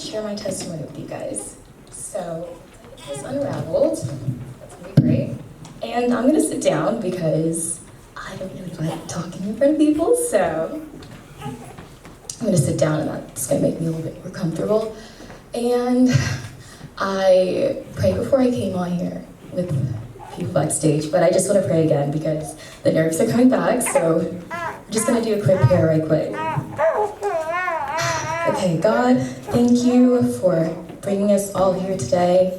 share my testimony with you guys. So, it's unraveled. That's gonna be great. And I'm gonna sit down because I don't really like talking in front of people, so I'm gonna sit down and that's gonna make me a little bit more comfortable. And I prayed before I came on here with people backstage, but I just want to pray again because the nerves are coming back, so I'm just gonna do a quick prayer right quick. Okay, God, thank you for bringing us all here today.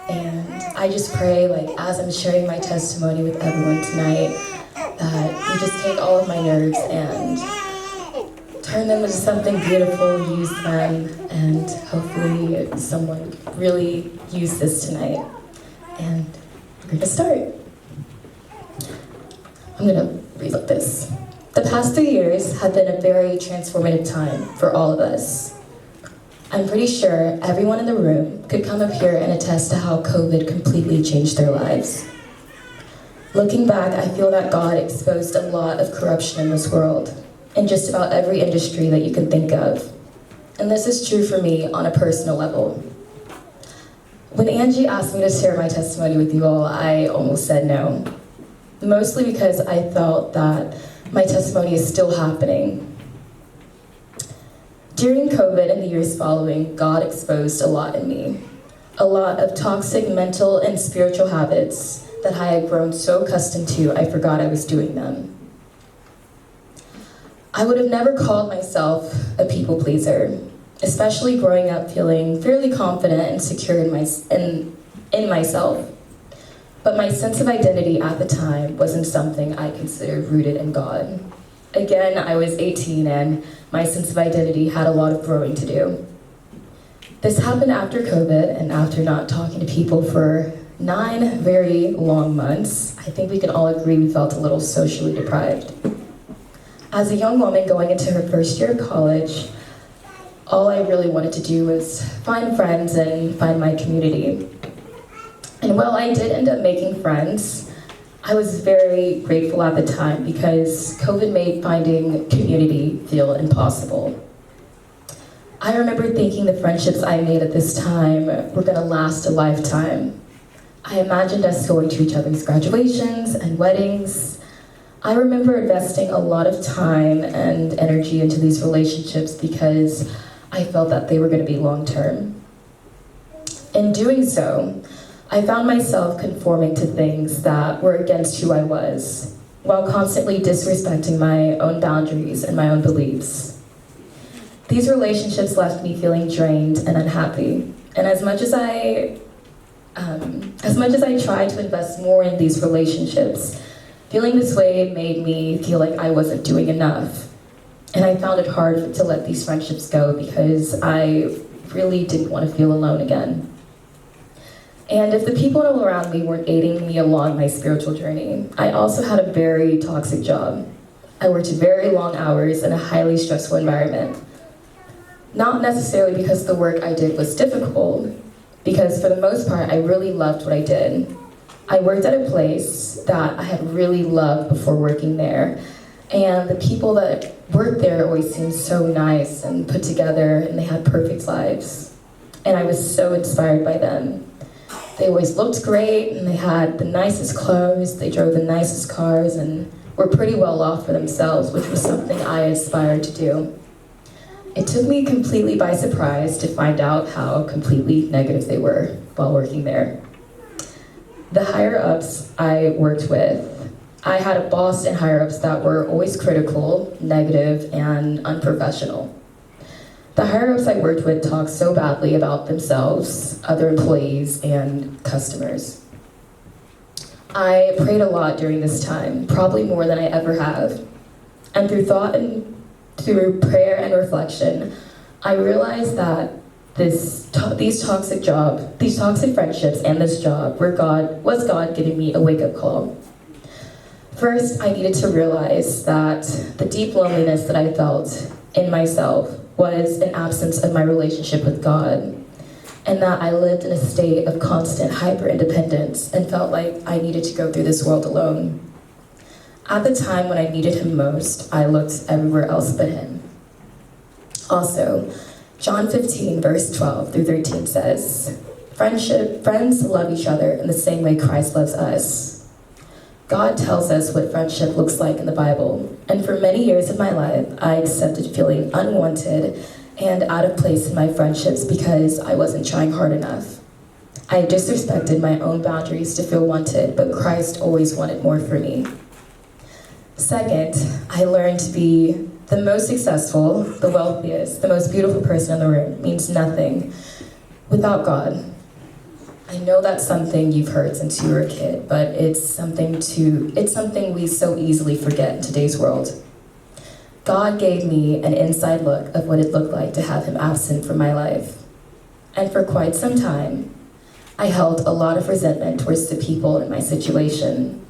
And I just pray, like, as I'm sharing my testimony with everyone tonight, that you just take all of my nerves and turn them into something beautiful, use them, and hopefully someone really use this tonight. And we're gonna start. I'm gonna read like this. The past 3 years have been a very transformative time for all of us. I'm pretty sure everyone in the room could come up here and attest to how COVID completely changed their lives. Looking back, I feel that God exposed a lot of corruption in this world, in just about every industry that you can think of. And this is true for me on a personal level. When Angie asked me to share my testimony with you all, I almost said no. Mostly because I felt that my testimony is still happening. During COVID and the years following, God exposed a lot in me. A lot of toxic mental and spiritual habits that I had grown so accustomed to, I forgot I was doing them. I would have never called myself a people pleaser, especially growing up feeling fairly confident and secure in myself. But my sense of identity at the time wasn't something I considered rooted in God. Again, I was 18 and my sense of identity had a lot of growing to do. This happened after COVID and after not talking to people for 9 very long months. I think we can all agree we felt a little socially deprived. As a young woman going into her first year of college, all I really wanted to do was find friends and find my community. And while I did end up making friends, I was very grateful at the time because COVID made finding community feel impossible. I remember thinking the friendships I made at this time were gonna last a lifetime. I imagined us going to each other's graduations and weddings. I remember investing a lot of time and energy into these relationships because I felt that they were gonna be long-term. In doing so, I found myself conforming to things that were against who I was, while constantly disrespecting my own boundaries and my own beliefs. These relationships left me feeling drained and unhappy, and as much as I tried to invest more in these relationships, feeling this way made me feel like I wasn't doing enough. And I found it hard to let these friendships go because I really didn't want to feel alone again. And if the people around me weren't aiding me along my spiritual journey, I also had a very toxic job. I worked very long hours in a highly stressful environment. Not necessarily because the work I did was difficult, because for the most part, I really loved what I did. I worked at a place that I had really loved before working there, and the people that worked there always seemed so nice and put together, and they had perfect lives. And I was so inspired by them. They always looked great, and they had the nicest clothes, they drove the nicest cars, and were pretty well off for themselves, which was something I aspired to do. It took me completely by surprise to find out how completely negative they were while working there. The higher-ups I worked with, I had a boss and higher-ups that were always critical, negative, and unprofessional. The higher-ups I worked with talked so badly about themselves, other employees, and customers. I prayed a lot during this time, probably more than I ever have. And through prayer and reflection, I realized that these toxic friendships and this job was God giving me a wake-up call. First, I needed to realize that the deep loneliness that I felt in myself was an absence of my relationship with God, and that I lived in a state of constant hyper-independence and felt like I needed to go through this world alone. At the time when I needed him most, I looked everywhere else but him. Also, John 15, verse 12 through 13 says, Friends love each other in the same way Christ loves us. God tells us what friendship looks like in the Bible, and for many years of my life, I accepted feeling unwanted and out of place in my friendships because I wasn't trying hard enough. I disrespected my own boundaries to feel wanted, but Christ always wanted more for me. Second, I learned to be the most successful, the wealthiest, the most beautiful person in the room means nothing without God. I know that's something you've heard since you were a kid, but it's something we so easily forget in today's world. God gave me an inside look of what it looked like to have him absent from my life. And for quite some time, I held a lot of resentment towards the people in my situation.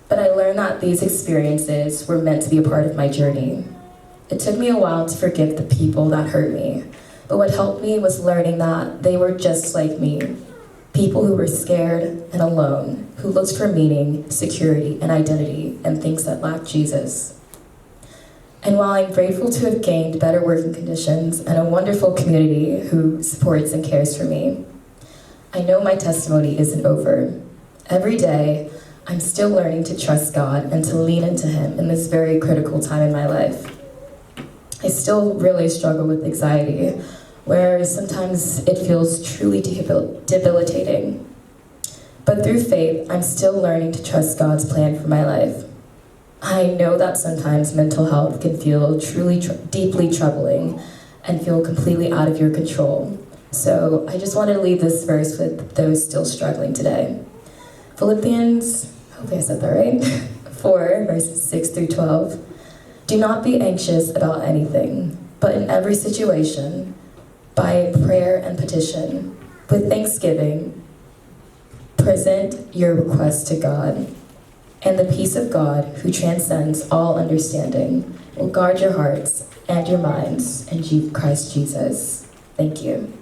But I learned that these experiences were meant to be a part of my journey. It took me a while to forgive the people that hurt me, but what helped me was learning that they were just like me. People who were scared and alone, who looked for meaning, security, and identity in things that lacked Jesus. And while I'm grateful to have gained better working conditions and a wonderful community who supports and cares for me, I know my testimony isn't over. Every day, I'm still learning to trust God and to lean into him in this very critical time in my life. I still really struggle with anxiety, where sometimes it feels truly debilitating. But through faith, I'm still learning to trust God's plan for my life. I know that sometimes mental health can feel truly deeply troubling and feel completely out of your control. So I just want to leave this verse with those still struggling today. Philippians, hopefully I said that right, 4, verses 6 through 12. Do not be anxious about anything, but in every situation, by prayer and petition, with thanksgiving, present your requests to God, and the peace of God, who transcends all understanding, will guard your hearts and your minds in Christ Jesus. Thank you.